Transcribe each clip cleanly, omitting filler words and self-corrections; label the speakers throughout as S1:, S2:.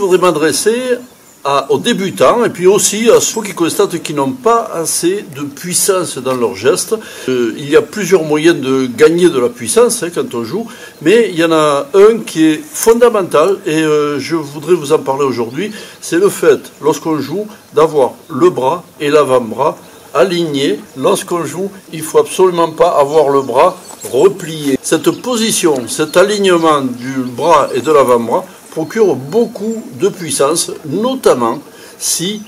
S1: voudrais m'adresser aux débutants et puis aussi à ceux qui constatent qu'ils n'ont pas assez de puissance dans leurs gestes. Il y a plusieurs moyens de gagner de la puissance quand on joue, mais il y en a un qui est fondamental et je voudrais vous en parler aujourd'hui. C'est le fait, lorsqu'on joue, d'avoir le bras et l'avant-bras alignés. Lorsqu'on joue, il ne faut absolument pas avoir le bras replié. Cette position, cet alignement du bras et de l'avant-bras procure beaucoup de puissance, notamment si,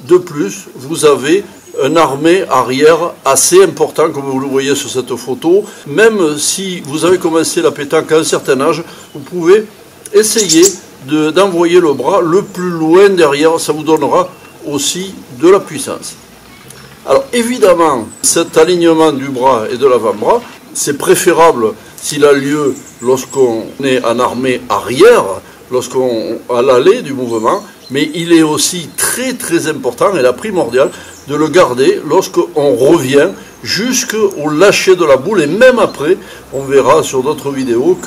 S1: de plus, vous avez un armé arrière assez important, comme vous le voyez sur cette photo. Même si vous avez commencé la pétanque à un certain âge, vous pouvez essayer d'envoyer le bras le plus loin derrière, ça vous donnera aussi de la puissance. Alors évidemment, cet alignement du bras et de l'avant-bras, c'est préférable s'il a lieu lorsqu'on est en armée arrière, lorsqu'on a l'allée du mouvement, mais il est aussi très important et la primordial de le garder lorsqu'on revient jusqu'au lâcher de la boule, et même après, on verra sur d'autres vidéos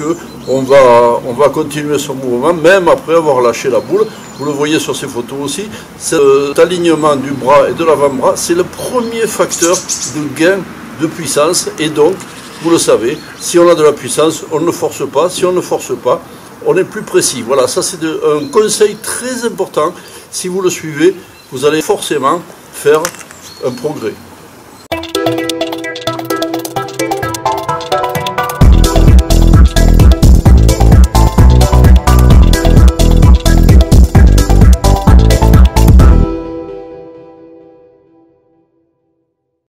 S1: qu'on va continuer son mouvement même après avoir lâché la boule. Vous le voyez sur ces photos aussi, cet alignement du bras et de l'avant-bras, c'est le premier facteur de gain de puissance, et donc, vous le savez, si on a de la puissance, on ne force pas, si on ne force pas, on est plus précis. Voilà, ça c'est un conseil très important. Si vous le suivez, vous allez forcément faire un progrès.